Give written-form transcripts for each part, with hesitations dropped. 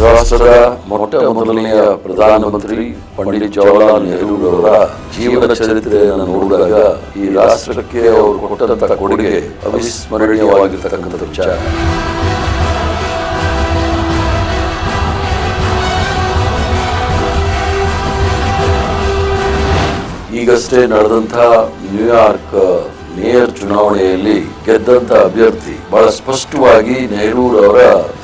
ರಾಷ್ಟ್ರದ ಮೊದಲನೆಯ ಪ್ರಧಾನಮಂತ್ರಿ ಪಂಡಿತ್ ಜವಾಹರಲಾಲ್ ನೆಹರು ಅವರ ಜೀವನ ಚರಿತ್ರೆಯನ್ನು ನೋಡಿದಾಗ ಈ ರಾಷ್ಟ್ರಕ್ಕೆ ಅವರು ಕೊಟ್ಟಂತ ಕೊಡುಗೆ ಅವಿಸ್ಮರಣೀಯವಾಗಿರ್ತಕ್ಕಂಥ ವಿಚಾರ. ಈಗಷ್ಟೇ ನಡೆದಂತಹ ನ್ಯೂಯಾರ್ಕ್ ಮೇಯರ್ ಚುನಾವಣೆಯಲ್ಲಿ ಗೆದ್ದಂತ ಅಭ್ಯರ್ಥಿ ಬಹಳ ಸ್ಪಷ್ಟವಾಗಿ ನೆಹರು ಅವರ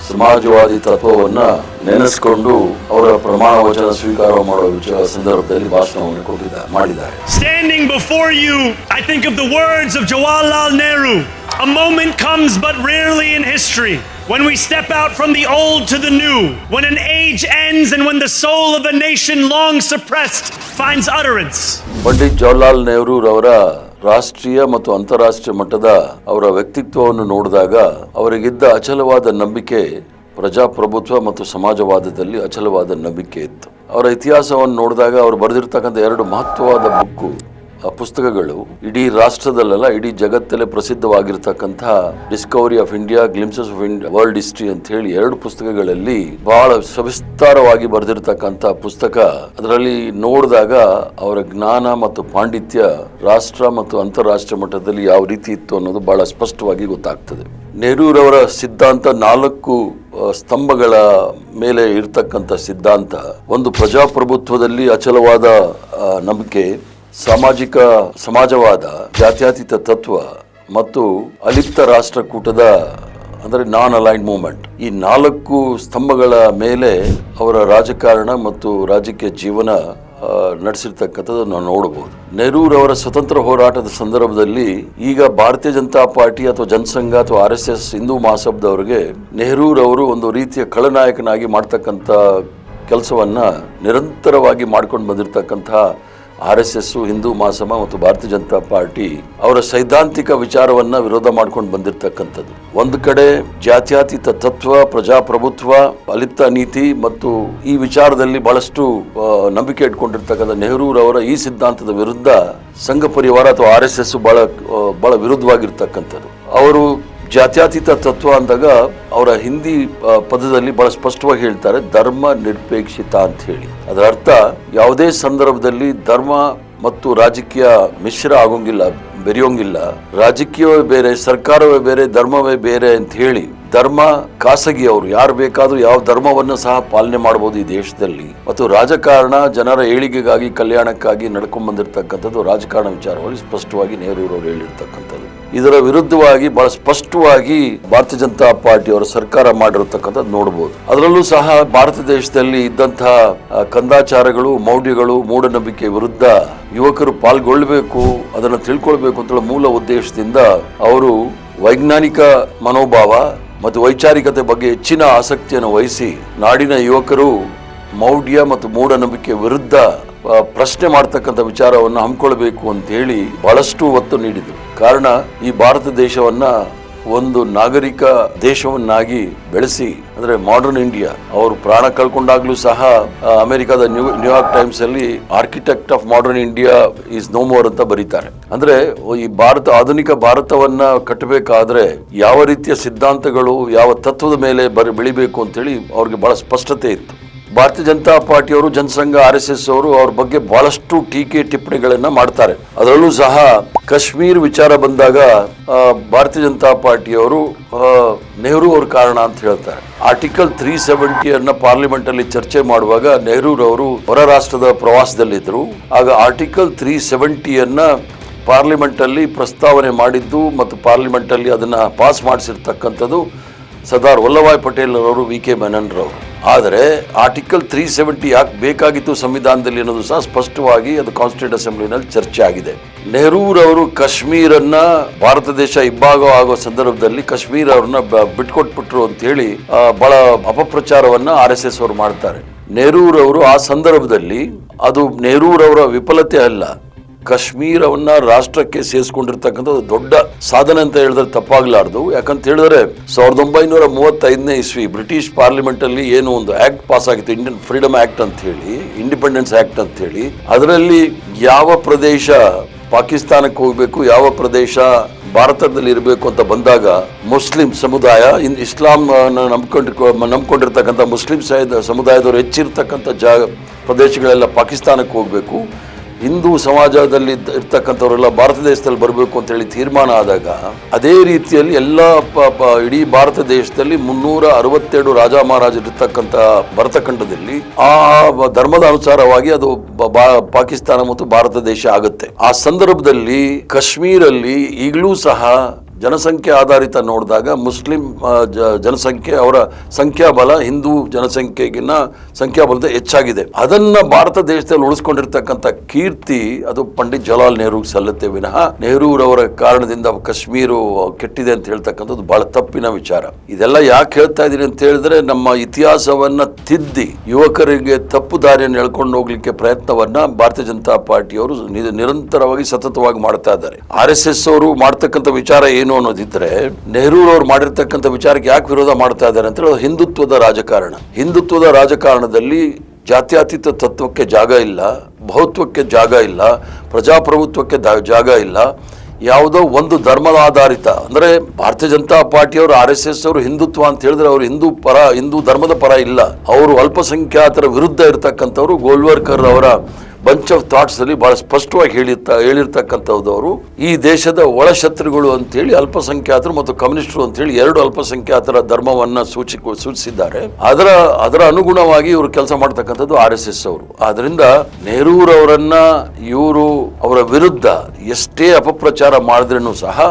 ಸಮಾಜವಾದಿ ತತ್ವವನ್ನ ನೆನೆಸಿಕೊಂಡು ಅವರ ಪ್ರಮಾಣ ವಚನ ಸ್ವೀಕಾರ ಮಾಡುವ ಸಂದರ್ಭದಲ್ಲಿ ಭಾಷಣವನ್ನು ಮಾಡಿದ್ದಾರೆ. Standing before you, I think of the words of Jawaharlal Nehru. A moment comes but rarely in history when we step out from the old to the new, when an age ends and when the soul of a nation long suppressed finds utterance. Pandit Jawaharlal Nehru ಅವರ ರಾಷ್ಟ್ರೀಯ ಮತ್ತು ಅಂತಾರಾಷ್ಟ್ರೀಯ ಮಟ್ಟದ ಅವರ ವ್ಯಕ್ತಿತ್ವವನ್ನು ನೋಡಿದಾಗ ಅವರಿಗಿದ್ದ ಅಚಲವಾದ ನಂಬಿಕೆ ಪ್ರಜಾಪ್ರಭುತ್ವ ಮತ್ತು ಸಮಾಜವಾದದಲ್ಲಿ ಅಚಲವಾದ ನಂಬಿಕೆ ಇತ್ತು. ಅವರ ಇತಿಹಾಸವನ್ನು ನೋಡಿದಾಗ ಅವರು ಬರೆದಿರ್ತಕ್ಕಂಥ 2 ಮಹತ್ವವಾದ ಪುಸ್ತಕಗಳು ಇಡೀ ರಾಷ್ಟ್ರದಲ್ಲೆಲ್ಲ ಇಡೀ ಜಗತ್ತಲ್ಲೇ ಪ್ರಸಿದ್ಧವಾಗಿರ್ತಕ್ಕಂತಹ Discovery of India, Glimpses of India, world history ಅಂತ ಹೇಳಿ 2 ಪುಸ್ತಕಗಳಲ್ಲಿ ಬಹಳ ಸವಿಸ್ತಾರವಾಗಿ ಬರೆದಿರ್ತಕ್ಕಂಥ ಪುಸ್ತಕ. ಅದರಲ್ಲಿ ನೋಡಿದಾಗ ಅವರ ಜ್ಞಾನ ಮತ್ತು ಪಾಂಡಿತ್ಯ ರಾಷ್ಟ್ರ ಮತ್ತು ಅಂತಾರಾಷ್ಟ್ರೀಯ ಮಟ್ಟದಲ್ಲಿ ಯಾವ ರೀತಿ ಇತ್ತು ಅನ್ನೋದು ಬಹಳ ಸ್ಪಷ್ಟವಾಗಿ ಗೊತ್ತಾಗ್ತದೆ. ನೆಹರೂರವರ ಸಿದ್ಧಾಂತ 4 ಸ್ತಂಭಗಳ ಮೇಲೆ ಇರ್ತಕ್ಕಂಥ ಸಿದ್ಧಾಂತ. ಒಂದು, ಪ್ರಜಾಪ್ರಭುತ್ವದಲ್ಲಿ ಅಚಲವಾದ ನಂಬಿಕೆ, ಸಮಾಜವಾದ, ಜಾತ್ಯತೀತ ತತ್ವ ಮತ್ತು ಅಲಿಪ್ತ ರಾಷ್ಟ್ರಕೂಟದ ಅಂದರೆ ನಾನ್ ಅಲೈನ್ಡ್ ಮೂವ್ಮೆಂಟ್. ಈ 4 ಸ್ತಂಭಗಳ ಮೇಲೆ ಅವರ ರಾಜಕಾರಣ ಮತ್ತು ರಾಜಕೀಯ ಜೀವನ ನಡೆಸಿರ್ತಕ್ಕಂಥದ್ದು ನಾವು ನೋಡಬಹುದು. ನೆಹರೂರವರ ಸ್ವತಂತ್ರ ಹೋರಾಟದ ಸಂದರ್ಭದಲ್ಲಿ ಈಗ ಭಾರತೀಯ ಜನತಾ ಪಾರ್ಟಿ ಅಥವಾ ಜನಸಂಘ ಅಥವಾ RSS ಹಿಂದೂ ಮಹಾಸಭಾದವರಿಗೆ ನೆಹರೂರವರು ಒಂದು ರೀತಿಯ ಖಳನಾಯಕನಾಗಿ ಮಾಡ್ತಕ್ಕಂಥ ಕೆಲಸವನ್ನ ನಿರಂತರವಾಗಿ ಮಾಡ್ಕೊಂಡು ಬಂದಿರತಕ್ಕಂಥ RSS, ಹಿಂದೂ ಮಹಾಸಭಾ ಮತ್ತು ಭಾರತೀಯ ಜನತಾ ಪಾರ್ಟಿ ಅವರ ಸೈದ್ಧಾಂತಿಕ ವಿಚಾರವನ್ನ ವಿರೋಧ ಮಾಡ್ಕೊಂಡು ಬಂದಿರತಕ್ಕಂಥದ್ದು. ಒಂದು ಕಡೆ ಜಾತ್ಯತೀತ ತತ್ವ, ಪ್ರಜಾಪ್ರಭುತ್ವ, ಅಲಿಪ್ತ ನೀತಿ ಮತ್ತು ಈ ವಿಚಾರದಲ್ಲಿ ಬಹಳಷ್ಟು ನಂಬಿಕೆ ಇಟ್ಕೊಂಡಿರ್ತಕ್ಕಂಥ ನೆಹರೂರವರ ಈ ಸಿದ್ಧಾಂತದ ವಿರುದ್ಧ ಸಂಘ ಪರಿವಾರ ಅಥವಾ RSS ಬಹಳ ವಿರುದ್ಧವಾಗಿರ್ತಕ್ಕಂಥದ್ದು. ಅವರು ಜಾತ್ಯತೀತ ತತ್ವ ಅಂದಾಗ ಅವರ ಹಿಂದಿ ಪದದಲ್ಲಿ ಬಹಳ ಸ್ಪಷ್ಟವಾಗಿ ಹೇಳ್ತಾರೆ, ಧರ್ಮ ನಿರಪೇಕ್ಷಿತ ಅಂತ ಹೇಳಿ. ಅದರ ಅರ್ಥ ಯಾವುದೇ ಸಂದರ್ಭದಲ್ಲಿ ಧರ್ಮ ಮತ್ತು ರಾಜಕೀಯ ಮಿಶ್ರ ಆಗೋಂಗಿಲ್ಲ, ಬೆರೆಯೋಂಗಿಲ್ಲ. ರಾಜಕೀಯವೇ ಬೇರೆ, ಸರ್ಕಾರವೇ ಬೇರೆ, ಧರ್ಮವೇ ಬೇರೆ ಅಂತ ಹೇಳಿ ಧರ್ಮ ಖಾಸಗಿ, ಅವರು ಯಾರು ಬೇಕಾದ್ರೂ ಯಾವ ಧರ್ಮವನ್ನು ಸಹ ಪಾಲನೆ ಮಾಡಬಹುದು ಈ ದೇಶದಲ್ಲಿ. ಮತ್ತು ರಾಜಕಾರಣ ಜನರ ಏಳಿಗೆಗಾಗಿ, ಕಲ್ಯಾಣಕ್ಕಾಗಿ ನಡ್ಕೊಂಡ್ ಬಂದಿರತಕ್ಕಂಥದ್ದು ರಾಜಕಾರಣ ವಿಚಾರವಾಗಿ ಸ್ಪಷ್ಟವಾಗಿ ನೆಹರೂರವರು ಹೇಳಿರ್ತಕ್ಕಂಥದ್ದು. ಇದರ ವಿರುದ್ಧವಾಗಿ ಬಹಳ ಸ್ಪಷ್ಟವಾಗಿ ಭಾರತೀಯ ಜನತಾ ಪಾರ್ಟಿ ಅವರ ಸರ್ಕಾರ ಮಾಡಿರತಕ್ಕಂಥದ್ದು ನೋಡಬಹುದು. ಅದರಲ್ಲೂ ಸಹ ಭಾರತ ದೇಶದಲ್ಲಿ ಇದ್ದಂತಹ ಕಂದಾಚಾರಗಳು, ಮೌಢ್ಯಗಳು, ಮೂಢನಂಬಿಕೆ ವಿರುದ್ಧ ಯುವಕರು ಪಾಲ್ಗೊಳ್ಳಬೇಕು, ಅದನ್ನು ತಿಳ್ಕೊಳ್ಬೇಕು ಅಂತ ಮೂಲ ಉದ್ದೇಶದಿಂದ ಅವರು ವೈಜ್ಞಾನಿಕ ಮನೋಭಾವ ಮತ್ತು ವೈಚಾರಿಕತೆ ಬಗ್ಗೆ ಹೆಚ್ಚಿನ ಆಸಕ್ತಿಯನ್ನು ವಹಿಸಿ ನಾಡಿನ ಯುವಕರು ಮೌಢ್ಯ ಮತ್ತು ಮೂಢನಂಬಿಕೆ ವಿರುದ್ಧ ಪ್ರಶ್ನೆ ಮಾಡ್ತಕ್ಕಂಥ ವಿಚಾರವನ್ನು ಹಮ್ಮಿಕೊಳ್ಬೇಕು ಅಂತ ಹೇಳಿ ಬಹಳಷ್ಟು ಒತ್ತು ನೀಡಿದರು. ಕಾರಣ ಈ ಭಾರತ ದೇಶವನ್ನ ಒಂದು ನಾಗರಿಕ ದೇಶವನ್ನಾಗಿ ಬೆಳೆಸಿ, ಅಂದ್ರೆ ಮಾಡರ್ನ್ ಇಂಡಿಯಾ. ಅವರು ಪ್ರಾಣ ಕಳ್ಕೊಂಡಾಗ್ಲೂ ಸಹ ಅಮೆರಿಕದ ನ್ಯೂಯಾರ್ಕ್ ಟೈಮ್ಸ್ ಅಲ್ಲಿ architect of modern India is no more ಅಂತ ಬರೀತಾರೆ. ಅಂದ್ರೆ ಈ ಆಧುನಿಕ ಭಾರತವನ್ನ ಕಟ್ಟಬೇಕಾದ್ರೆ ಯಾವ ರೀತಿಯ ಸಿದ್ಧಾಂತಗಳು, ಯಾವ ತತ್ವದ ಮೇಲೆ ಬೆಳಿಬೇಕು ಅಂತೇಳಿ ಅವ್ರಿಗೆ ಬಹಳ ಸ್ಪಷ್ಟತೆ ಇತ್ತು. ಭಾರತೀಯ ಜನತಾ ಪಾರ್ಟಿಯವರು, ಜನಸಂಘ, RSS ಅವರು ಅವ್ರ ಬಗ್ಗೆ ಬಹಳಷ್ಟು ಟೀಕೆ ಟಿಪ್ಪಣಿಗಳನ್ನ ಮಾಡ್ತಾರೆ. ಅದರಲ್ಲೂ ಸಹ ಕಾಶ್ಮೀರ್ ವಿಚಾರ ಬಂದಾಗ ಭಾರತೀಯ ಜನತಾ ಪಾರ್ಟಿಯವರು ನೆಹರು ಅವ್ರ ಕಾರಣ ಅಂತ ಹೇಳ್ತಾರೆ. ಆರ್ಟಿಕಲ್ 370 ಪಾರ್ಲಿಮೆಂಟ್ ಅಲ್ಲಿ ಚರ್ಚೆ ಮಾಡುವಾಗ ನೆಹರೂರವರು ಹೊರ ರಾಷ್ಟ್ರದ ಪ್ರವಾಸದಲ್ಲಿದ್ದರು. ಆಗ ಆರ್ಟಿಕಲ್ 370 ಪಾರ್ಲಿಮೆಂಟ್ ಅಲ್ಲಿ ಪ್ರಸ್ತಾವನೆ ಮಾಡಿದ್ದು ಮತ್ತು ಪಾರ್ಲಿಮೆಂಟ್ ಅಲ್ಲಿ ಅದನ್ನ ಪಾಸ್ ಮಾಡಿಸಿರ್ತಕ್ಕಂಥದ್ದು ಸರ್ದಾರ್ ವಲ್ಲಭಾಯ್ ಪಟೇಲ್ ಅವರು, VK ಮೆನನ್ ರವರು. ಆದರೆ ಆರ್ಟಿಕಲ್ 370 ಯಾಕೆ ಬೇಕಾಗಿತ್ತು ಸಂವಿಧಾನದಲ್ಲಿ ಅನ್ನೋದು ಸಹ ಸ್ಪಷ್ಟವಾಗಿ ಅದು ಕಾನ್ಸ್ಟಿಟ್ಯೂಂಟ್ ಅಸೆಂಬ್ಲಿನಲ್ಲಿ ಚರ್ಚೆ ಆಗಿದೆ. ನೆಹರೂರವರು ಕಾಶ್ಮೀರನ್ನ ಭಾರತ ದೇಶ ಇಬ್ಬಾಗ ಆಗೋ ಸಂದರ್ಭದಲ್ಲಿ ಕಾಶ್ಮೀರ ಅವ್ರನ್ನ ಬಿಟ್ಕೊಟ್ಬಿಟ್ರು ಅಂತ ಹೇಳಿ ಬಹಳ ಅಪಪ್ರಚಾರವನ್ನ RSS ಅವರು ಮಾಡ್ತಾರೆ. ನೆಹರೂರವರು ಆ ಸಂದರ್ಭದಲ್ಲಿ ಅದು ನೆಹರೂರವರ ವಿಫಲತೆ ಅಲ್ಲ, ಕಾಶ್ಮೀರವನ್ನ ರಾಷ್ಟ್ರಕ್ಕೆ ಸೇರಿಸ್ಕೊಂಡಿರ್ತಕ್ಕಂಥದ್ದು ದೊಡ್ಡ ಸಾಧನೆ ಅಂತ ಹೇಳಿದ್ರೆ ತಪ್ಪಾಗ್ಲಾರ್ದು. ಯಾಕಂತ ಹೇಳಿದ್ರೆ 1935ನೇ ಇಸ್ವಿ ಬ್ರಿಟಿಷ್ ಪಾರ್ಲಿಮೆಂಟ್ ಅಲ್ಲಿ ಏನು ಒಂದು ಆಕ್ಟ್ ಪಾಸ್ ಆಗಿತ್ತು, ಇಂಡಿಯನ್ ಫ್ರೀಡಮ್ ಆಕ್ಟ್ ಅಂತ ಹೇಳಿ, ಇಂಡಿಪೆಂಡೆನ್ಸ್ ಆಕ್ಟ್ ಅಂತ ಹೇಳಿ. ಅದರಲ್ಲಿ ಯಾವ ಪ್ರದೇಶ ಪಾಕಿಸ್ತಾನಕ್ಕೆ ಹೋಗಬೇಕು, ಯಾವ ಪ್ರದೇಶ ಭಾರತದಲ್ಲಿ ಇರಬೇಕು ಅಂತ ಬಂದಾಗ ಮುಸ್ಲಿಂ ಸಮುದಾಯ ಇಸ್ಲಾಂ ನಂಬ್ಕೊಂಡಿರ್ತಕ್ಕಂಥ ಮುಸ್ಲಿಂ ಸಮುದಾಯದವರು ಹೆಚ್ಚಿರ್ತಕ್ಕಂಥ ಪ್ರದೇಶಗಳೆಲ್ಲ ಪಾಕಿಸ್ತಾನಕ್ಕೆ ಹೋಗಬೇಕು, ಹಿಂದೂ ಸಮಾಜದಲ್ಲಿ ಇರ್ತಕ್ಕಂಥವರೆಲ್ಲ ಭಾರತ ದೇಶದಲ್ಲಿ ಬರಬೇಕು ಅಂತ ಹೇಳಿ ತೀರ್ಮಾನ ಆದಾಗ ಅದೇ ರೀತಿಯಲ್ಲಿ ಎಲ್ಲ ಇಡೀ ಭಾರತ ದೇಶದಲ್ಲಿ 362 ರಾಜ ಮಹಾರಾಜರಿರ್ತಕ್ಕಂಥ ಭರತಖಂಡದಲ್ಲಿ ಆ ಧರ್ಮದ ಅನುಸಾರವಾಗಿ ಅದು ಪಾಕಿಸ್ತಾನ ಮತ್ತು ಭಾರತ ದೇಶ ಆಗುತ್ತೆ. ಆ ಸಂದರ್ಭದಲ್ಲಿ ಕಾಶ್ಮೀರಲ್ಲಿ ಈಗಲೂ ಸಹ ಜನಸಂಖ್ಯೆ ಆಧಾರಿತ ನೋಡಿದಾಗ ಮುಸ್ಲಿಂ ಜನಸಂಖ್ಯೆ ಅವರ ಸಂಖ್ಯಾಬಲ ಹಿಂದೂ ಜನಸಂಖ್ಯೆಗಿನ್ನ ಸಂಖ್ಯಾಬಲದ ಹೆಚ್ಚಾಗಿದೆ. ಅದನ್ನ ಭಾರತ ದೇಶದಲ್ಲಿ ಉಳಿಸ್ಕೊಂಡಿರ್ತಕ್ಕಂಥ ಕೀರ್ತಿ ಅದು ಪಂಡಿತ್ ಜವಾಹರ್ಲಾಲ್ ನೆಹರೂಗೆ ಸಲ್ಲುತ್ತೆ ವಿನಃ ನೆಹರೂರವರ ಕಾರಣದಿಂದ ಕಾಶ್ಮೀರ ಕೆಟ್ಟಿದೆ ಅಂತ ಹೇಳ್ತಕ್ಕಂಥದ್ದು ಬಹಳ ತಪ್ಪಿನ ವಿಚಾರ. ಇದೆಲ್ಲ ಯಾಕೆ ಹೇಳ್ತಾ ಇದೀನಿ ಅಂತ ಹೇಳಿದ್ರೆ, ನಮ್ಮ ಇತಿಹಾಸವನ್ನ ತಿದ್ದಿ ಯುವಕರಿಗೆ ತಪ್ಪು ದಾರಿಯನ್ನು ಎಳ್ಕೊಂಡು ಹೋಗ್ಲಿಕ್ಕೆ ಪ್ರಯತ್ನವನ್ನ ಭಾರತೀಯ ಜನತಾ ಪಾರ್ಟಿಯವರು ನಿರಂತರವಾಗಿ ಸತತವಾಗಿ ಮಾಡ್ತಾ ಇದ್ದಾರೆ. RSS ಅವರು ಮಾಡ್ತಕ್ಕಂಥ ವಿಚಾರ ಏನು ಅನ್ನೋದಿದ್ರೆ, ನೆಹರೂರವ್ರು ಮಾಡಿರ್ತಕ್ಕಂಥ ವಿಚಾರಕ್ಕೆ ಯಾಕೆ ವಿರೋಧ ಮಾಡ್ತಾ ಇದ್ದಾರೆ ಅಂತ ಹೇಳಿ ಹಿಂದುತ್ವದ ರಾಜಕಾರಣ. ಹಿಂದುತ್ವದ ರಾಜಕಾರಣದಲ್ಲಿ ಜಾತ್ಯತೀತ ತತ್ವಕ್ಕೆ ಜಾಗ ಇಲ್ಲ, ಬಹುತ್ವಕ್ಕೆ ಜಾಗ ಇಲ್ಲ, ಪ್ರಜಾಪ್ರಭುತ್ವಕ್ಕೆ ಜಾಗ ಇಲ್ಲ. ಯಾವುದೋ ಒಂದು ಧರ್ಮದ ಆಧಾರಿತ ಅಂದರೆ ಭಾರತೀಯ ಜನತಾ ಪಾರ್ಟಿಯವರು RSS ಅವರು ಹಿಂದುತ್ವ ಅಂತ ಹೇಳಿದ್ರೆ ಅವರು ಹಿಂದೂ ಧರ್ಮದ ಪರ ಇಲ್ಲ, ಅವರು ಅಲ್ಪಸಂಖ್ಯಾತರ ವಿರುದ್ಧ ಇರತಕ್ಕಂಥವ್ರು. ಗೋಲ್ವರ್ಕರ್ ಅವರ ಬಂಚ್ ಆಫ್ ಥಾಟ್ಸ್ ಅಲ್ಲಿ ಬಹಳ ಸ್ಪಷ್ಟವಾಗಿ ಹೇಳಿರ್ತಕ್ಕಂಥವ್ರು ಈ ದೇಶದ ಒಳಶತ್ರುಗಳು ಅಂತೇಳಿ ಅಲ್ಪಸಂಖ್ಯಾತರು ಮತ್ತು ಕಮ್ಯುನಿಸ್ಟರು ಅಂತೇಳಿ 2 ಅಲ್ಪಸಂಖ್ಯಾತರ ಧರ್ಮವನ್ನ ಸೂಚಿಸಿದ್ದಾರೆ. ಅದರ ಅನುಗುಣವಾಗಿ ಇವರು ಕೆಲಸ ಮಾಡ್ತಕ್ಕಂಥದ್ದು RSS ಅವರು. ಆದ್ರಿಂದ ನೆಹರೂರವರನ್ನ ಅವರ ವಿರುದ್ಧ ಎಷ್ಟೇ ಅಪಪ್ರಚಾರ ಮಾಡಿದ್ರೂ ಸಹ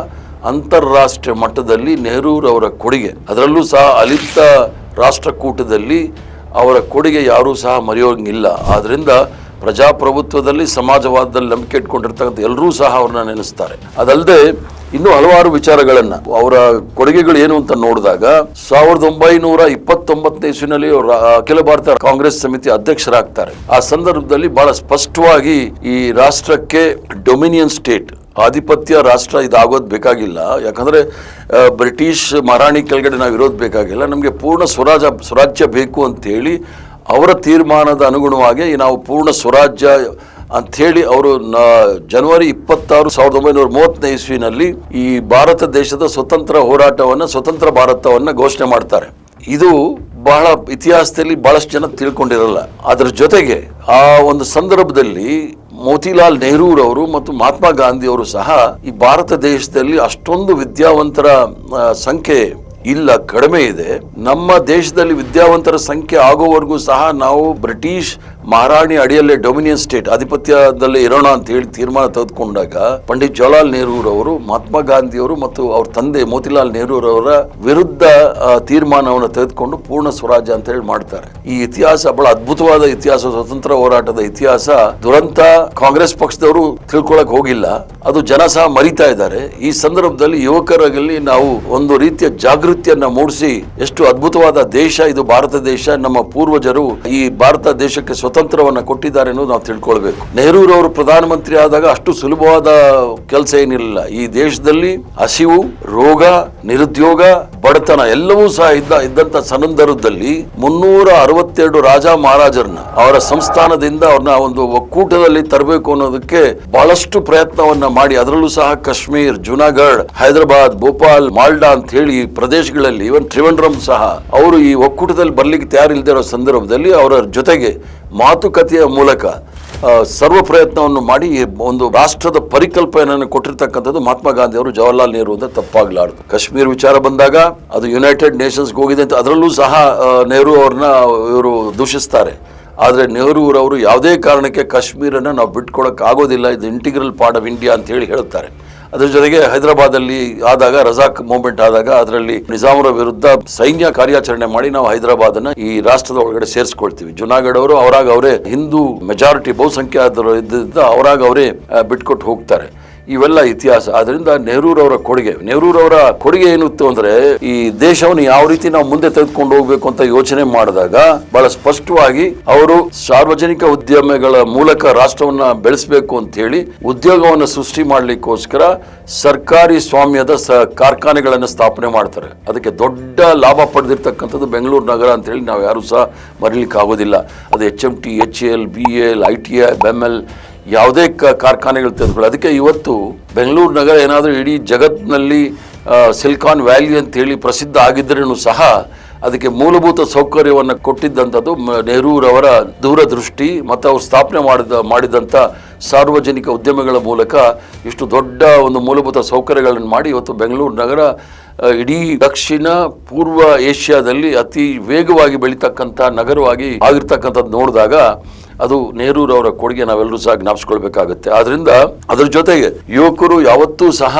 ಅಂತಾರಾಷ್ಟ್ರೀಯ ಮಟ್ಟದಲ್ಲಿ ನೆಹರೂರವರ ಕೊಡುಗೆ, ಅದರಲ್ಲೂ ಸಹ ಅಲಿಪ್ತ ರಾಷ್ಟ್ರಕೂಟದಲ್ಲಿ ಅವರ ಕೊಡುಗೆ ಯಾರೂ ಸಹ ಮರೆಯೋಂಗಿಲ್ಲ. ಆದ್ರಿಂದ ಪ್ರಜಾಪ್ರಭುತ್ವದಲ್ಲಿ ಸಮಾಜವಾದದಲ್ಲಿ ನಂಬಿಕೆ ಇಟ್ಕೊಂಡಿರ್ತಕ್ಕಂಥ ಎಲ್ಲರೂ ಸಹ ಅವ್ರನ್ನ ನೆನೆಸ್ತಾರೆ. ಅದಲ್ಲದೆ ಇನ್ನೂ ಹಲವಾರು ವಿಚಾರಗಳನ್ನ ಅವರ ಕೊಡುಗೆಗಳು ಏನು ಅಂತ ನೋಡಿದಾಗ 1929 ಇಸ್ವಿನಲ್ಲಿ ಅಖಿಲ ಭಾರತ ಕಾಂಗ್ರೆಸ್ ಸಮಿತಿ ಅಧ್ಯಕ್ಷರಾಗ್ತಾರೆ. ಆ ಸಂದರ್ಭದಲ್ಲಿ ಬಹಳ ಸ್ಪಷ್ಟವಾಗಿ ಈ ರಾಷ್ಟ್ರಕ್ಕೆ ಡೊಮಿನಿಯನ್ ಸ್ಟೇಟ್, ಆಧಿಪತ್ಯ ರಾಷ್ಟ್ರ ಇದಾಗೋದು ಬೇಕಾಗಿಲ್ಲ, ಯಾಕಂದ್ರೆ ಬ್ರಿಟಿಷ್ ಮಹಾರಾಣಿ ಕೆಳಗಡೆ ನಾವು ಇರೋದು ಬೇಕಾಗಿಲ್ಲ, ನಮಗೆ ಪೂರ್ಣ ಸ್ವರಾಜ್ಯ ಬೇಕು ಅಂತೇಳಿ ಅವರ ತೀರ್ಮಾನದ ಅನುಗುಣವಾಗಿ ನಾವು ಪೂರ್ಣ ಸ್ವರಾಜ್ಯ ಅಂಥೇಳಿ ಅವರು ಜನವರಿ 26, 1930 ಇಸ್ವಿನಲ್ಲಿ ಈ ಭಾರತ ದೇಶದ ಸ್ವತಂತ್ರ ಭಾರತವನ್ನ ಘೋಷಣೆ ಮಾಡ್ತಾರೆ. ಇದು ಬಹಳ ಇತಿಹಾಸದಲ್ಲಿ ಬಹಳಷ್ಟು ಜನ ತಿಳ್ಕೊಂಡಿರಲ್ಲ. ಅದರ ಜೊತೆಗೆ ಆ ಒಂದು ಸಂದರ್ಭದಲ್ಲಿ ಮೋತಿಲಾಲ್ ನೆಹರೂರವರು ಮತ್ತು ಮಹಾತ್ಮ ಗಾಂಧಿಯವರು ಸಹ ಈ ಭಾರತ ದೇಶದಲ್ಲಿ ಅಷ್ಟೊಂದು ವಿದ್ಯಾವಂತರ ಸಂಖ್ಯೆ ಇಲ್ಲ, ಕಡಿಮೆ ಇದೆ. ನಮ್ಮ ದೇಶದಲ್ಲಿ ವಿದ್ಯಾವಂತರ ಸಂಖ್ಯೆ ಆಗೋವರೆಗೂ ಸಹ ನಾವು ಬ್ರಿಟಿಷ್ ಮಹಾರಾಣಿ ಅಡಿಯಲ್ಲೇ ಡೊಮಿನಿಯನ್ ಸ್ಟೇಟ್ ಆಧಿಪತ್ಯದಲ್ಲೇ ಇರೋಣ ಅಂತ ಹೇಳಿ ತೀರ್ಮಾನ ತೆಗೆದುಕೊಂಡಾಗ ಪಂಡಿತ್ ಜವಾಹರ್ಲಾಲ್ ನೆಹರೂರವರು ಮಹಾತ್ಮ ಗಾಂಧಿಯವರು ಮತ್ತು ಅವ್ರ ತಂದೆ ಮೋತಿಲಾಲ್ ನೆಹರೂರವರ ವಿರುದ್ಧ ತೀರ್ಮಾನವನ್ನು ತೆಗೆದುಕೊಂಡು ಪೂರ್ಣ ಸ್ವರಾಜ್ಯ ಅಂತ ಹೇಳಿ ಮಾಡ್ತಾರೆ. ಈ ಇತಿಹಾಸ ಬಹಳ ಅದ್ಭುತವಾದ ಇತಿಹಾಸ, ಸ್ವತಂತ್ರ ಹೋರಾಟದ ಇತಿಹಾಸ. ದುರಂತ ಕಾಂಗ್ರೆಸ್ ಪಕ್ಷದವರು ತಿಳ್ಕೊಳಕ್ ಹೋಗಿಲ್ಲ, ಅದು ಜನ ಸಹ ಮರಿತಾ ಇದ್ದಾರೆ. ಈ ಸಂದರ್ಭದಲ್ಲಿ ಯುವಕರಲ್ಲಿ ನಾವು ಒಂದು ರೀತಿಯ ಜಾಗೃತಿಯನ್ನ ಮೂಡಿಸಿ, ಎಷ್ಟು ಅದ್ಭುತವಾದ ದೇಶ ಇದು ಭಾರತ ದೇಶ, ನಮ್ಮ ಪೂರ್ವಜರು ಈ ಭಾರತ ದೇಶಕ್ಕೆ ಸ್ವತಂತ್ರವನ್ನ ಕೊಟ್ಟಿದ್ದಾರೆ ಅನ್ನೋದು ನಾವು ತಿಳ್ಕೊಳ್ಬೇಕು. ನೆಹರೂರವರು ಪ್ರಧಾನಮಂತ್ರಿ ಆದಾಗ ಅಷ್ಟು ಸುಲಭವಾದ ಕೆಲಸ ಏನಿರಲಿಲ್ಲ. ಈ ದೇಶದಲ್ಲಿ ಹಸಿವು, ರೋಗ, ನಿರುದ್ಯೋಗ, ಬಡತನ ಎಲ್ಲವೂ ಸಹ ಇದ್ದಂತ ಸಂದರ್ಭದಲ್ಲಿ 362 ರಾಜ ಮಹಾರಾಜರನ್ನ ಅವರ ಸಂಸ್ಥಾನದಿಂದ ಅವ್ರನ್ನ ಒಂದು ಒಕ್ಕೂಟದಲ್ಲಿ ತರಬೇಕು ಅನ್ನೋದಕ್ಕೆ ಬಹಳಷ್ಟು ಪ್ರಯತ್ನವನ್ನ ಮಾಡಿ, ಅದರಲ್ಲೂ ಸಹ ಕಾಶ್ಮೀರ್, ಜುನಾಗಢ್, ಹೈದರಾಬಾದ್, ಭೋಪಾಲ್, ಮಾಲ್ಡಾ ಅಂತ ಹೇಳಿ ಈ ಪ್ರದೇಶಗಳಲ್ಲಿ, ಇವನ್ ತ್ರಿವೆಂಡ್ರಂ ಸಹ ಅವರು ಈ ಒಕ್ಕೂಟದಲ್ಲಿ ಬರ್ಲಿಕ್ಕೆ ತಯಾರಿಲ್ಲದೆ ಇರೋ ಸಂದರ್ಭದಲ್ಲಿ ಅವರ ಜೊತೆಗೆ ಮಾತುಕತೆಯ ಮೂಲಕ ಸರ್ವ ಪ್ರಯತ್ನವನ್ನು ಮಾಡಿ ಒಂದು ರಾಷ್ಟ್ರದ ಪರಿಕಲ್ಪನೆಯನ್ನು ಕೊಟ್ಟಿರ್ತಕ್ಕಂಥದ್ದು ಮಹಾತ್ಮ ಗಾಂಧಿ ಅವರು, ಜವಾಹರ್ಲಾಲ್ ನೆಹರು ಅಂತ ತಪ್ಪಾಗ್ಲಾರ್ದು. ಕಾಶ್ಮೀರ್ ವಿಚಾರ ಬಂದಾಗ ಅದು ಯುನೈಟೆಡ್ ನೇಷನ್ಸ್ಗೆ ಹೋಗಿದೆ ಅಂತ ಅದರಲ್ಲೂ ಸಹ ನೆಹರು ಅವ್ರನ್ನ ಇವರು ದೂಷಿಸ್ತಾರೆ. ಆದರೆ ನೆಹರೂರವರು ಯಾವುದೇ ಕಾರಣಕ್ಕೆ ಕಾಶ್ಮೀರನ್ನು ನಾವು ಬಿಟ್ಕೊಳಕ್ ಆಗೋದಿಲ್ಲ, ಇದು ಇಂಟಿಗ್ರಲ್ ಪಾರ್ಟ್ ಆಫ್ ಇಂಡಿಯಾ ಅಂತ ಹೇಳಿ ಹೇಳ್ತಾರೆ. ಅದರ ಜೊತೆಗೆ ಹೈದರಾಬಾದಲ್ಲಿ ಆದಾಗ, ರಜಾಕ್ ಮೂವ್ಮೆಂಟ್ ಆದಾಗ ಅದರಲ್ಲಿ ನಿಜಾಮರ ವಿರುದ್ಧ ಸೈನ್ಯ ಕಾರ್ಯಾಚರಣೆ ಮಾಡಿ ನಾವು ಹೈದರಾಬಾದನ್ನ ಈ ರಾಷ್ಟ್ರದ ಒಳಗಡೆ ಸೇರಿಸ್ಕೊಳ್ತೀವಿ. ಜುನಾಗಢ್ ಅವರು ಅವರಾಗ ಅವರೇ ಹಿಂದೂ ಮೆಜಾರಿಟಿ ಬಹುಸಂಖ್ಯಾತರು ಇದ್ದ ಅವರಾಗ ಅವರೇ ಬಿಟ್ಕೊಟ್ಟು ಹೋಗ್ತಾರೆ. ಇವೆಲ್ಲ ಇತಿಹಾಸ. ಆದ್ರಿಂದ ನೆಹರೂರವರ ಕೊಡುಗೆ ಏನಿತ್ತು ಅಂದ್ರೆ, ಈ ದೇಶವನ್ನು ಯಾವ ರೀತಿ ನಾವು ಮುಂದೆ ತೆಗೆದುಕೊಂಡು ಹೋಗ್ಬೇಕು ಅಂತ ಯೋಚನೆ ಮಾಡಿದಾಗ ಬಹಳ ಸ್ಪಷ್ಟವಾಗಿ ಅವರು ಸಾರ್ವಜನಿಕ ಉದ್ಯಮಗಳ ಮೂಲಕ ರಾಷ್ಟ್ರವನ್ನ ಬೆಳೆಸಬೇಕು ಅಂತ ಹೇಳಿ ಉದ್ಯೋಗವನ್ನು ಸೃಷ್ಟಿ ಮಾಡ್ಲಿಕ್ಕೋಸ್ಕರ ಸರ್ಕಾರಿ ಸ್ವಾಮ್ಯದ ಕಾರ್ಖಾನೆಗಳನ್ನು ಸ್ಥಾಪನೆ ಮಾಡ್ತಾರೆ. ಅದಕ್ಕೆ ದೊಡ್ಡ ಲಾಭ ಪಡೆದಿರ್ತಕ್ಕಂಥದ್ದು ಬೆಂಗಳೂರು ನಗರ ಅಂತ ಹೇಳಿ ನಾವು ಯಾರು ಸಹ ಮರೀಲಿಕ್ಕೆ ಆಗೋದಿಲ್ಲ. ಅದು HMT, HAL, BAL, ITI, BML ಯಾವುದೇ ಕಾರ್ಖಾನೆಗಳು ತೆಗೆದುಕೊಳ್ಳಿ. ಅದಕ್ಕೆ ಇವತ್ತು ಬೆಂಗಳೂರು ನಗರ ಏನಾದರೂ ಇಡೀ ಜಗತ್ತಿನಲ್ಲಿ ಸಿಲಿಕಾನ್ ವ್ಯಾಲಿ ಅಂತೇಳಿ ಪ್ರಸಿದ್ಧ ಆಗಿದ್ರೂ ಸಹ ಅದಕ್ಕೆ ಮೂಲಭೂತ ಸೌಕರ್ಯವನ್ನು ಕೊಟ್ಟಿದ್ದಂಥದ್ದು ನೆಹರೂರವರ ದೂರದೃಷ್ಟಿ ಮತ್ತು ಅವರು ಸ್ಥಾಪನೆ ಮಾಡಿದಂಥ ಸಾರ್ವಜನಿಕ ಉದ್ಯಮಗಳ ಮೂಲಕ ಇಷ್ಟು ದೊಡ್ಡ ಒಂದು ಮೂಲಭೂತ ಸೌಕರ್ಯಗಳನ್ನು ಮಾಡಿ ಇವತ್ತು ಬೆಂಗಳೂರು ನಗರ ಇಡೀ ದಕ್ಷಿಣ ಪೂರ್ವ ಏಷ್ಯಾದಲ್ಲಿ ಅತಿ ವೇಗವಾಗಿ ಬೆಳೀತಕ್ಕಂಥ ನಗರವಾಗಿ ಆಗಿರ್ತಕ್ಕಂಥದ್ದು ನೋಡಿದಾಗ ಅದು ನೆಹರೂರವರ ಕೊಡುಗೆ ನಾವೆಲ್ಲರೂ ಸಹ ಜ್ಞಾಪಿಸ್ಕೊಳ್ಬೇಕಾಗುತ್ತೆ. ಆದ್ರಿಂದ ಅದ್ರ ಜೊತೆಗೆ ಯುವಕರು ಯಾವತ್ತೂ ಸಹ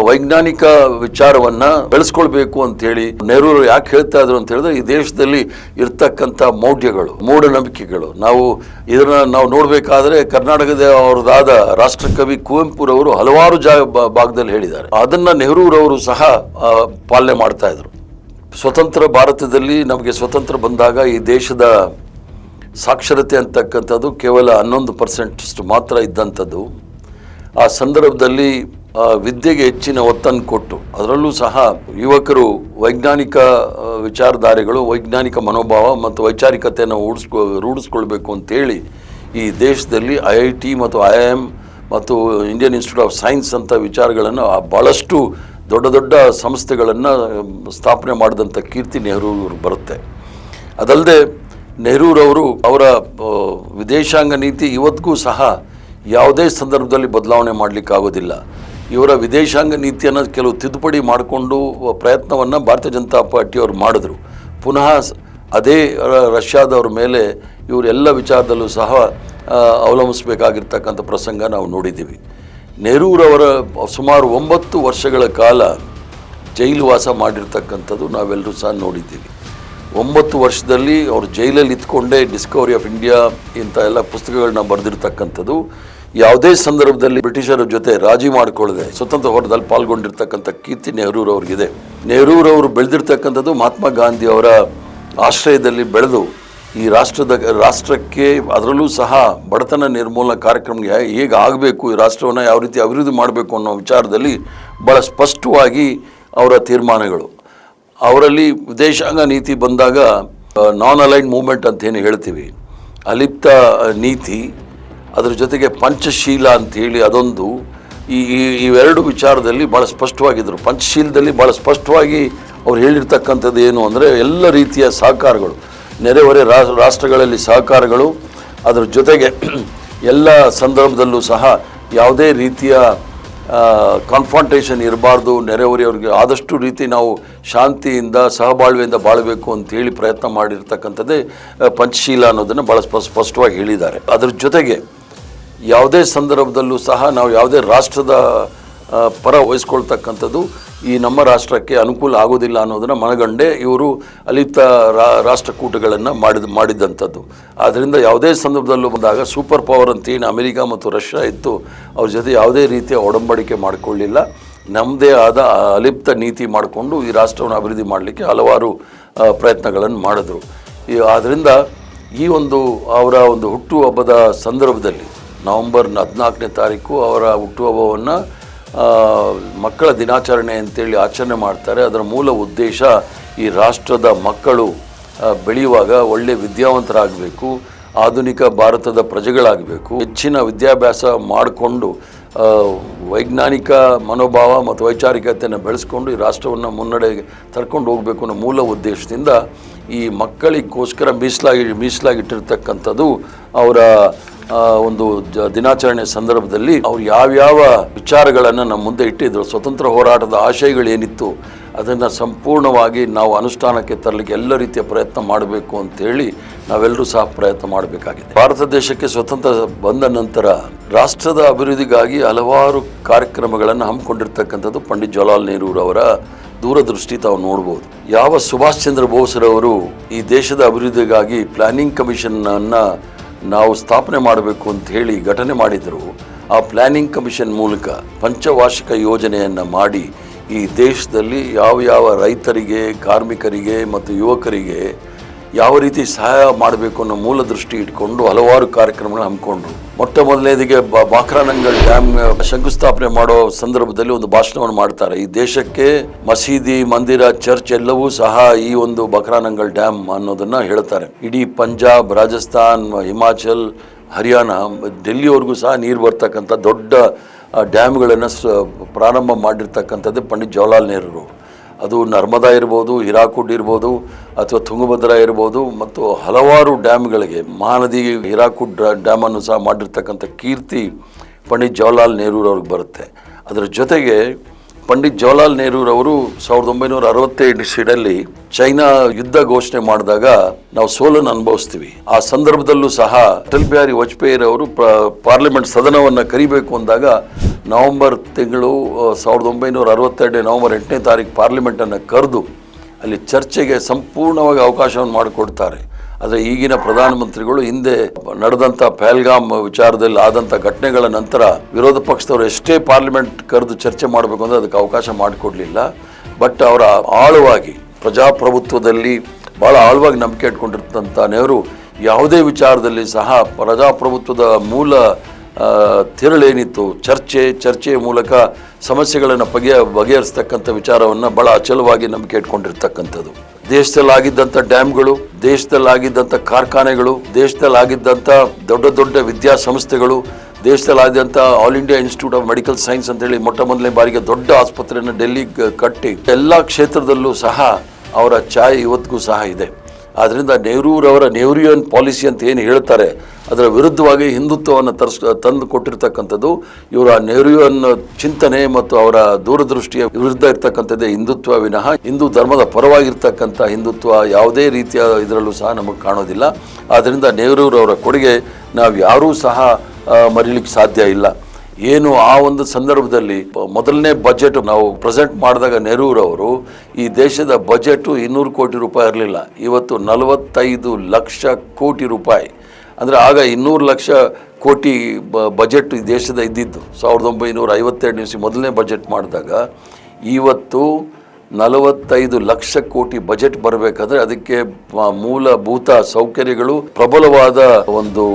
ವೈಜ್ಞಾನಿಕ ವಿಚಾರವನ್ನ ಬೆಳೆಸ್ಕೊಳ್ಬೇಕು ಅಂತ ಹೇಳಿ ನೆಹರೂರು ಯಾಕೆ ಹೇಳ್ತಾ ಇದ್ರು ಅಂತ ಹೇಳಿದ್ರೆ, ಈ ದೇಶದಲ್ಲಿ ಇರ್ತಕ್ಕಂಥ ಮೌಢ್ಯಗಳು, ಮೂಢನಂಬಿಕೆಗಳು, ನಾವು ನೋಡ್ಬೇಕಾದ್ರೆ ಕರ್ನಾಟಕದ ಅವರದಾದ ರಾಷ್ಟ್ರಕವಿ ಕುವೆಂಪುರವರು ಹಲವಾರು ಭಾಗದಲ್ಲಿ ಹೇಳಿದ್ದಾರೆ. ಅದನ್ನ ನೆಹರೂರವರು ಸಹ ಪಾಲನೆ ಮಾಡ್ತಾ ಇದ್ರು. ಸ್ವತಂತ್ರ ಭಾರತದಲ್ಲಿ ನಮಗೆ ಸ್ವತಂತ್ರ ಬಂದಾಗ ಈ ದೇಶದ ಸಾಕ್ಷರತೆ ಅಂತಕ್ಕಂಥದ್ದು ಕೇವಲ 11% ಮಾತ್ರ ಇದ್ದಂಥದ್ದು. ಆ ಸಂದರ್ಭದಲ್ಲಿ ವಿದ್ಯೆಗೆ ಹೆಚ್ಚಿನ ಒತ್ತನ್ನು ಕೊಟ್ಟು ಅದರಲ್ಲೂ ಸಹ ಯುವಕರು ವೈಜ್ಞಾನಿಕ ವಿಚಾರಧಾರೆಗಳು, ವೈಜ್ಞಾನಿಕ ಮನೋಭಾವ ಮತ್ತು ವೈಚಾರಿಕತೆಯನ್ನು ರೂಢಿಸ್ಕೊಳ್ಬೇಕು ಅಂತೇಳಿ ಈ ದೇಶದಲ್ಲಿ IIT ಮತ್ತು IIM ಮತ್ತು ಇಂಡಿಯನ್ ಇನ್ಸ್ಟಿಟ್ಯೂಟ್ ಆಫ್ ಸೈನ್ಸ್ ಅಂತ ವಿಚಾರಗಳನ್ನು ಭಾಳಷ್ಟು ದೊಡ್ಡ ದೊಡ್ಡ ಸಂಸ್ಥೆಗಳನ್ನು ಸ್ಥಾಪನೆ ಮಾಡಿದಂಥ ಕೀರ್ತಿ ನೆಹರೂರು ಬರುತ್ತೆ. ಅದಲ್ಲದೆ ನೆಹರೂರವರು ಅವರ ವಿದೇಶಾಂಗ ನೀತಿ ಇವತ್ತಿಗೂ ಸಹ ಯಾವುದೇ ಸಂದರ್ಭದಲ್ಲಿ ಬದಲಾವಣೆ ಮಾಡಲಿಕ್ಕಾಗೋದಿಲ್ಲ. ಇವರ ವಿದೇಶಾಂಗ ನೀತಿಯನ್ನು ಕೆಲವು ತಿದ್ದುಪಡಿ ಮಾಡಿಕೊಂಡು ಪ್ರಯತ್ನವನ್ನು ಭಾರತೀಯ ಜನತಾ ಪಾರ್ಟಿಯವರು ಮಾಡಿದ್ರು. ಪುನಃ ಅದೇ ರಷ್ಯಾದವ್ರ ಮೇಲೆ ಇವರೆಲ್ಲ ವಿಚಾರದಲ್ಲೂ ಸಹ ಅವಲಂಬಿಸಬೇಕಾಗಿರ್ತಕ್ಕಂಥ ಪ್ರಸಂಗ ನಾವು ನೋಡಿದ್ದೀವಿ. ನೆಹರೂರವರ ಸುಮಾರು 9 ವರ್ಷಗಳ ಕಾಲ ಜೈಲು ವಾಸ ಮಾಡಿರ್ತಕ್ಕಂಥದ್ದು ನಾವೆಲ್ಲರೂ ಸಹ ನೋಡಿದ್ದೀವಿ. 9 ವರ್ಷದಲ್ಲಿ ಅವರು ಜೈಲಲ್ಲಿ ಇದ್ಕೊಂಡೇ ಡಿಸ್ಕವರಿ ಆಫ್ ಇಂಡಿಯಾ ಇಂಥ ಎಲ್ಲ ಪುಸ್ತಕಗಳನ್ನ ಬರೆದಿರ್ತಕ್ಕಂಥದ್ದು. ಯಾವುದೇ ಸಂದರ್ಭದಲ್ಲಿ ಬ್ರಿಟಿಷರ ಜೊತೆ ರಾಜಿ ಮಾಡಿಕೊಳ್ಳದೆ ಸ್ವತಂತ್ರ ಹೋರಾಟದಲ್ಲಿ ಪಾಲ್ಗೊಂಡಿರ್ತಕ್ಕಂಥ ಕೀರ್ತಿ ನೆಹರೂರವ್ರಿಗಿದೆ. ನೆಹರೂರವರು ಬೆಳೆದಿರ್ತಕ್ಕಂಥದ್ದು ಮಹಾತ್ಮ ಗಾಂಧಿ ಅವರ ಆಶ್ರಯದಲ್ಲಿ ಬೆಳೆದು ಈ ರಾಷ್ಟ್ರಕ್ಕೆ ಅದರಲ್ಲೂ ಸಹ ಬಡತನ ನಿರ್ಮೂಲನಾ ಕಾರ್ಯಕ್ರಮ ಹೇಗೆ ಆಗಬೇಕು, ಈ ರಾಷ್ಟ್ರವನ್ನು ಯಾವ ರೀತಿ ಅಭಿವೃದ್ಧಿ ಮಾಡಬೇಕು ಅನ್ನೋ ವಿಚಾರದಲ್ಲಿ ಭಾಳ ಸ್ಪಷ್ಟವಾಗಿ ಅವರ ತೀರ್ಮಾನಗಳು. ಅವರಲ್ಲಿ ವಿದೇಶಾಂಗ ನೀತಿ ಬಂದಾಗ ನಾನ್ ಅಲೈನ್ಡ್ ಮೂವ್ಮೆಂಟ್ ಅಂತ ಏನು ಹೇಳ್ತೀವಿ, ಅಲಿಪ್ತ ನೀತಿ, ಅದರ ಜೊತೆಗೆ ಪಂಚಶೀಲ ಅಂಥೇಳಿ ಅದೊಂದು, ಇವೆರಡು ವಿಚಾರದಲ್ಲಿ ಭಾಳ ಸ್ಪಷ್ಟವಾಗಿದ್ದರು. ಪಂಚಶೀಲದಲ್ಲಿ ಭಾಳ ಸ್ಪಷ್ಟವಾಗಿ ಅವ್ರು ಹೇಳಿರ್ತಕ್ಕಂಥದ್ದು ಏನು ಅಂದರೆ, ಎಲ್ಲ ರೀತಿಯ ಸಹಕಾರಗಳು, ನೆರೆಹೊರೆ ರಾಷ್ಟ್ರಗಳಲ್ಲಿ ಸಹಕಾರಗಳು, ಅದರ ಜೊತೆಗೆ ಎಲ್ಲ ಸಂದರ್ಭದಲ್ಲೂ ಸಹ ಯಾವುದೇ ರೀತಿಯ ಕಾನ್ಫ್ರಾಂಟೇಷನ್ ಇರಬಾರ್ದು, ನೆರೆಹೊರೆಯವ್ರಿಗೆ ಆದಷ್ಟು ರೀತಿ ನಾವು ಶಾಂತಿಯಿಂದ ಸಹಬಾಳ್ವೆಯಿಂದ ಬಾಳಬೇಕು ಅಂತೇಳಿ ಪ್ರಯತ್ನ ಮಾಡಿರ್ತಕ್ಕಂಥದ್ದೇ ಪಂಚಶೀಲ ಅನ್ನೋದನ್ನು ಭಾಳ ಸ್ಪಷ್ಟವಾಗಿ ಹೇಳಿದ್ದಾರೆ. ಅದರ ಜೊತೆಗೆ ಯಾವುದೇ ಸಂದರ್ಭದಲ್ಲೂ ಸಹ ನಾವು ಯಾವುದೇ ರಾಷ್ಟ್ರದ ಪರ ವಹಿಸ್ಕೊಳ್ತಕ್ಕಂಥದ್ದು ಈ ನಮ್ಮ ರಾಷ್ಟ್ರಕ್ಕೆ ಅನುಕೂಲ ಆಗೋದಿಲ್ಲ ಅನ್ನೋದನ್ನು ಮನಗಂಡೇ ಇವರು ಅಲಿಪ್ತ ರಾಷ್ಟ್ರಕೂಟಗಳನ್ನು ಮಾಡಿದಂಥದ್ದು. ಆದ್ದರಿಂದ ಯಾವುದೇ ಸಂದರ್ಭದಲ್ಲೂ ಬಂದಾಗ ಸೂಪರ್ ಪವರ್ ಅಂತ ಏನು ಅಮೆರಿಕ ಮತ್ತು ರಷ್ಯಾ ಇತ್ತು, ಅವ್ರ ಜೊತೆ ಯಾವುದೇ ರೀತಿಯ ಒಡಂಬಡಿಕೆ ಮಾಡಿಕೊಳ್ಳಿಲ್ಲ. ನಮ್ಮದೇ ಆದ ಅಲಿಪ್ತ ನೀತಿ ಮಾಡಿಕೊಂಡು ಈ ರಾಷ್ಟ್ರವನ್ನು ಅಭಿವೃದ್ಧಿ ಮಾಡಲಿಕ್ಕೆ ಹಲವಾರು ಪ್ರಯತ್ನಗಳನ್ನು ಮಾಡಿದ್ರು. ಆದ್ದರಿಂದ ಈ ಒಂದು ಅವರ ಒಂದು ಹುಟ್ಟುಹಬ್ಬದ ಸಂದರ್ಭದಲ್ಲಿ ನವೆಂಬರ್ 14ನೇ ತಾರೀಕು ಅವರ ಹುಟ್ಟುಹಬ್ಬವನ್ನು ಮಕ್ಕಳ ದಿನಾಚರಣೆ ಅಂತೇಳಿ ಆಚರಣೆ ಮಾಡ್ತಾರೆ. ಅದರ ಮೂಲ ಉದ್ದೇಶ ಈ ರಾಷ್ಟ್ರದ ಮಕ್ಕಳು ಬೆಳೆಯುವಾಗ ಒಳ್ಳೆಯ ವಿದ್ಯಾವಂತರಾಗಬೇಕು, ಆಧುನಿಕ ಭಾರತದ ಪ್ರಜೆಗಳಾಗಬೇಕು, ಹೆಚ್ಚಿನ ವಿದ್ಯಾಭ್ಯಾಸ ಮಾಡಿಕೊಂಡು ವೈಜ್ಞಾನಿಕ ಮನೋಭಾವ ಮತ್ತು ವೈಚಾರಿಕತೆಯನ್ನು ಬೆಳೆಸ್ಕೊಂಡು ಈ ರಾಷ್ಟ್ರವನ್ನು ಮುನ್ನಡೆಗೆ ತರ್ಕೊಂಡು ಹೋಗಬೇಕು ಅನ್ನೋ ಮೂಲ ಉದ್ದೇಶದಿಂದ ಈ ಮಕ್ಕಳಿಗೋಸ್ಕರ ಮೀಸಲಾಗಿಟ್ಟಿರ್ತಕ್ಕಂಥದ್ದು ಅವರ ಒಂದು ದಿನಾಚರಣೆ ಸಂದರ್ಭದಲ್ಲಿ ಅವ್ರು ಯಾವ್ಯಾವ ವಿಚಾರಗಳನ್ನು ನಮ್ಮ ಮುಂದೆ ಇಟ್ಟಿದ್ರು, ಸ್ವತಂತ್ರ ಹೋರಾಟದ ಆಶಯಗಳೇನಿತ್ತು ಅದನ್ನು ಸಂಪೂರ್ಣವಾಗಿ ನಾವು ಅನುಷ್ಠಾನಕ್ಕೆ ತರಲಿಕ್ಕೆ ಎಲ್ಲ ರೀತಿಯ ಪ್ರಯತ್ನ ಮಾಡಬೇಕು ಅಂತೇಳಿ ನಾವೆಲ್ಲರೂ ಸಹ ಪ್ರಯತ್ನ ಮಾಡಬೇಕಾಗಿದೆ. ಭಾರತ ದೇಶಕ್ಕೆ ಸ್ವತಂತ್ರ ಬಂದ ನಂತರ ರಾಷ್ಟ್ರದ ಅಭಿವೃದ್ಧಿಗಾಗಿ ಹಲವಾರು ಕಾರ್ಯಕ್ರಮಗಳನ್ನು ಹಮ್ಮಿಕೊಂಡಿರ್ತಕ್ಕಂಥದ್ದು ಪಂಡಿತ್ ಜವಾಹರ್ಲಾಲ್ ನೆಹರೂರವರ ದೂರದೃಷ್ಟಿ ತಾವು ನೋಡ್ಬೋದು. ಯಾವ ಸುಭಾಷ್ ಚಂದ್ರ ಬೋಸ್ರವರು ಈ ದೇಶದ ಅಭಿವೃದ್ಧಿಗಾಗಿ ಪ್ಲಾನಿಂಗ್ ಕಮಿಷನನ್ನು ನಾವು ಸ್ಥಾಪನೆ ಮಾಡಬೇಕು ಅಂತ ಹೇಳಿ ಘಟನೆ ಮಾಡಿದರು, ಆ ಪ್ಲಾನಿಂಗ್ ಕಮಿಷನ್ ಮೂಲಕ ಪಂಚವಾರ್ಷಿಕ ಯೋಜನೆಯನ್ನು ಮಾಡಿ ಈ ದೇಶದಲ್ಲಿ ಯಾವ ರೈತರಿಗೆ, ಕಾರ್ಮಿಕರಿಗೆ ಮತ್ತು ಯುವಕರಿಗೆ ಯಾವ ರೀತಿ ಸಹಾಯ ಮಾಡಬೇಕು ಅನ್ನೋ ಮೂಲ ದೃಷ್ಟಿ ಇಟ್ಕೊಂಡು ಹಲವಾರು ಕಾರ್ಯಕ್ರಮಗಳು ಹಮ್ಮಿಕೊಂಡ್ರು. ಮೊಟ್ಟ ಮೊದಲನೇದಿಗೆ ಬಾಕ್ರಾನಂಗಲ್ ಡ್ಯಾಮ್ ಶಂಕುಸ್ಥಾಪನೆ ಮಾಡೋ ಸಂದರ್ಭದಲ್ಲಿ ಒಂದು ಭಾಷಣವನ್ನು ಮಾಡ್ತಾರೆ. ಈ ದೇಶಕ್ಕೆ ಮಸೀದಿ, ಮಂದಿರ, ಚರ್ಚ್ ಎಲ್ಲವೂ ಸಹ ಈ ಒಂದು ಬಾಕ್ರಾನಂಗಲ್ ಡ್ಯಾಮ್ ಅನ್ನೋದನ್ನ ಹೇಳ್ತಾರೆ. ಇಡೀ ಪಂಜಾಬ್, ರಾಜಸ್ಥಾನ್, ಹಿಮಾಚಲ್, ಹರಿಯಾಣ, ಡೆಲ್ಲಿವರೆಗೂ ಸಹ ನೀರು ಬರ್ತಕ್ಕಂಥ ದೊಡ್ಡ ಡ್ಯಾಮ್ಗಳನ್ನು ಪ್ರಾರಂಭ ಮಾಡಿರ್ತಕ್ಕಂಥದ್ದೇ ಪಂಡಿತ್ ಜವಾಹರ್ಲಾಲ್ ನೆಹರು. ಅದು ನರ್ಮದಾ ಇರ್ಬೋದು, ಹಿರಾಕುಡ್ ಇರ್ಬೋದು, ಅಥವಾ ತುಂಗಭದ್ರಾ ಇರ್ಬೋದು, ಮತ್ತು ಹಲವಾರು ಡ್ಯಾಮ್ಗಳಿಗೆ ಮಹಾನದಿ ಹಿರಾಕುಡ್ ಡ್ಯಾಮನ್ನು ಸಹ ಮಾಡಿರ್ತಕ್ಕಂಥ ಕೀರ್ತಿ ಪಂಡಿತ್ ಜವಾಹರ್ಲಾಲ್ ನೆಹರೂರವ್ರಿಗೆ ಬರುತ್ತೆ. ಅದರ ಜೊತೆಗೆ ಪಂಡಿತ್ ಜವಾಹರ್ಲಾಲ್ ನೆಹರೂರವರು 1967 ಇಸ್ವಿಯಲ್ಲಿ ಚೈನಾ ಯುದ್ಧ ಘೋಷಣೆ ಮಾಡಿದಾಗ ನಾವು ಸೋಲನ್ನು ಅನುಭವಿಸ್ತೀವಿ. ಆ ಸಂದರ್ಭದಲ್ಲೂ ಸಹ ಅಟಲ್ ಬಿಹಾರಿ ವಾಜಪೇಯಿರವರು ಪಾರ್ಲಿಮೆಂಟ್ ಸದನವನ್ನು ಕರಿಬೇಕು ಅಂದಾಗ ನವೆಂಬರ್ ತಿಂಗಳು 1962 ನವೆಂಬರ್ 8ನೇ ತಾರೀಕು ಪಾರ್ಲಿಮೆಂಟನ್ನು ಕರೆದು ಅಲ್ಲಿ ಚರ್ಚೆಗೆ ಸಂಪೂರ್ಣವಾಗಿ ಅವಕಾಶವನ್ನು ಮಾಡಿಕೊಡ್ತಾರೆ. ಆದರೆ ಈಗಿನ ಪ್ರಧಾನಮಂತ್ರಿಗಳು ಹಿಂದೆ ನಡೆದಂಥ ಪಹಲ್ಗಾಮ್ ವಿಚಾರದಲ್ಲಿ ಆದಂಥ ಘಟನೆಗಳ ನಂತರ ವಿರೋಧ ಪಕ್ಷದವರು ಎಷ್ಟೇ ಪಾರ್ಲಿಮೆಂಟ್ ಕರೆದು ಚರ್ಚೆ ಮಾಡಬೇಕು ಅಂದರೆ ಅದಕ್ಕೆ ಅವಕಾಶ ಮಾಡಿಕೊಡ್ಲಿಲ್ಲ. ಬಟ್ ಅವರ ಆಳವಾಗಿ ಪ್ರಜಾಪ್ರಭುತ್ವದಲ್ಲಿ ಭಾಳ ಆಳವಾಗಿ ನಂಬಿಕೆ ಇಟ್ಕೊಂಡಿರ್ತಂಥ ನೆಹರು ಯಾವುದೇ ವಿಚಾರದಲ್ಲಿ ಸಹ ಪ್ರಜಾಪ್ರಭುತ್ವದ ಮೂಲ ತಿರುಳೇನಿತ್ತು ಚರ್ಚೆಯ ಮೂಲಕ ಸಮಸ್ಯೆಗಳನ್ನು ಬಗೆಹರಿಸ್ತಕ್ಕಂಥ ವಿಚಾರವನ್ನು ಭಾಳ ಅಚಲವಾಗಿ ನಂಬಿಕೆ ಇಟ್ಕೊಂಡಿರ್ತಕ್ಕಂಥದ್ದು. ದೇಶದಲ್ಲಾಗಿದ್ದಂಥ ಡ್ಯಾಮ್ಗಳು, ದೇಶದಲ್ಲಾಗಿದ್ದಂಥ ಕಾರ್ಖಾನೆಗಳು, ದೇಶದಲ್ಲಾಗಿದ್ದಂಥ ದೊಡ್ಡ ದೊಡ್ಡ ವಿದ್ಯಾಸಂಸ್ಥೆಗಳು, ದೇಶದಲ್ಲಾಗಿದ್ದಂಥ All India Institute of Medical Science ಅಂತೇಳಿ ಮೊಟ್ಟಮೊದಲನೇ ಬಾರಿಗೆ ದೊಡ್ಡ ಆಸ್ಪತ್ರೆಯನ್ನು ಡೆಲ್ಲಿಗೆ ಕಟ್ಟಿ ಎಲ್ಲ ಕ್ಷೇತ್ರದಲ್ಲೂ ಸಹ ಅವರ ಛಾಯೆ ಇವತ್ತಿಗೂ ಸಹ ಇದೆ. ಆದ್ದರಿಂದ ನೆಹರೂರವರ ನೆಹರೂಯನ್ ಪಾಲಿಸಿ ಅಂತ ಏನು ಹೇಳ್ತಾರೆ ಅದರ ವಿರುದ್ಧವಾಗಿ ಹಿಂದುತ್ವವನ್ನು ತಂದು ಕೊಟ್ಟಿರ್ತಕ್ಕಂಥದ್ದು ಇವರ ನೆಹರೂಯನ್ ಚಿಂತನೆ ಮತ್ತು ಅವರ ದೂರದೃಷ್ಟಿಯ ವಿರುದ್ಧ ಇರ್ತಕ್ಕಂಥದ್ದೇ ಹಿಂದುತ್ವ ವಿನಃ ಹಿಂದೂ ಧರ್ಮದ ಪರವಾಗಿರ್ತಕ್ಕಂಥ ಹಿಂದುತ್ವ ಯಾವುದೇ ರೀತಿಯ ಇದರಲ್ಲೂ ಸಹ ನಮಗೆ ಕಾಣೋದಿಲ್ಲ. ಆದ್ದರಿಂದ ನೆಹರೂರವರ ಕೊಡುಗೆ ನಾವು ಯಾರೂ ಸಹ ಮರೀಲಿಕ್ಕೆ ಸಾಧ್ಯ ಇಲ್ಲ. ಏನು ಆ ಒಂದು ಸಂದರ್ಭದಲ್ಲಿ ಮೊದಲನೇ ಬಜೆಟ್ ನಾವು ಪ್ರೆಸೆಂಟ್ ಮಾಡಿದಾಗ ನೆಹರೂರವರು ಈ ದೇಶದ ಬಜೆಟ್ 200 ಕೋಟಿ ರೂಪಾಯಿ ಇರಲಿಲ್ಲ, ಇವತ್ತು 45 ಲಕ್ಷ ಕೋಟಿ ರೂಪಾಯಿ. ಅಂದರೆ ಆಗ 200 ಲಕ್ಷ ಕೋಟಿ ಬಜೆಟ್ ಈ ದೇಶದ ಇದ್ದಿದ್ದು 1952 ಇಸ್ವಿ ಮೊದಲನೇ ಬಜೆಟ್ ಮಾಡಿದಾಗ. ಇವತ್ತು 45 ಲಕ್ಷ ಕೋಟಿ ಬಜೆಟ್ ಬರಬೇಕಾದ್ರೆ ಅದಕ್ಕೆ ಮೂಲಭೂತ ಸೌಕರ್ಯಗಳು ಪ್ರಬಲವಾದ ಒಂದು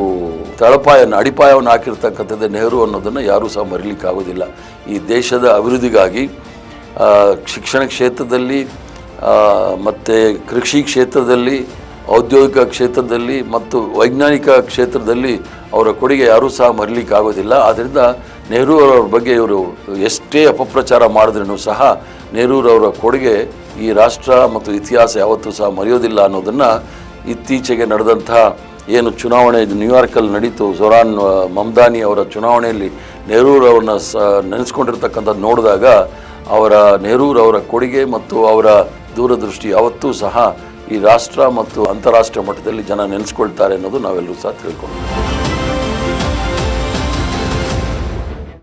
ಅಡಿಪಾಯವನ್ನು ಹಾಕಿರ್ತಕ್ಕಂಥದ್ದೇ ನೆಹರು ಅನ್ನೋದನ್ನು ಯಾರೂ ಸಹ ಮರೀಲಿಕ್ಕಾಗೋದಿಲ್ಲ. ಈ ದೇಶದ ಅಭಿವೃದ್ಧಿಗಾಗಿ ಶಿಕ್ಷಣ ಕ್ಷೇತ್ರದಲ್ಲಿ ಮತ್ತು ಕೃಷಿ ಕ್ಷೇತ್ರದಲ್ಲಿ, ಔದ್ಯೋಗಿಕ ಕ್ಷೇತ್ರದಲ್ಲಿ ಮತ್ತು ವೈಜ್ಞಾನಿಕ ಕ್ಷೇತ್ರದಲ್ಲಿ ಅವರ ಕೊಡುಗೆ ಯಾರೂ ಸಹ ಮರೀಲಿಕ್ಕಾಗೋದಿಲ್ಲ. ಆದ್ದರಿಂದ ನೆಹರೂರವ್ರ ಬಗ್ಗೆ ಇವರು ಎಷ್ಟೇ ಅಪಪ್ರಚಾರ ಮಾಡಿದ್ರೂ ಸಹ ನೆಹರೂರವರ ಕೊಡುಗೆ ಈ ರಾಷ್ಟ್ರ ಮತ್ತು ಇತಿಹಾಸ ಯಾವತ್ತೂ ಸಹ ಮರೆಯೋದಿಲ್ಲ ಅನ್ನೋದನ್ನು ಇತ್ತೀಚೆಗೆ ನಡೆದಂಥ ಏನು ಚುನಾವಣೆ ನ್ಯೂಯಾರ್ಕಲ್ಲಿ ನಡೀತು, ಜೊರಾನ್ ಮಮ್ದಾನಿ ಅವರ ಚುನಾವಣೆಯಲ್ಲಿ ನೆಹರೂರವ್ರನ್ನ ನೆನೆಸ್ಕೊಂಡಿರ್ತಕ್ಕಂಥದ್ದು ನೋಡಿದಾಗ ನೆಹರೂರವರ ಕೊಡುಗೆ ಮತ್ತು ಅವರ ದೂರದೃಷ್ಟಿ ಯಾವತ್ತೂ ಸಹ ಈ ರಾಷ್ಟ್ರ ಮತ್ತು ಅಂತಾರಾಷ್ಟ್ರೀಯ ಮಟ್ಟದಲ್ಲಿ ಜನ ನೆನೆಸ್ಕೊಳ್ತಾರೆ ಅನ್ನೋದು ನಾವೆಲ್ಲರೂ ಸಹ ತಿಳ್ಕೊಂಡು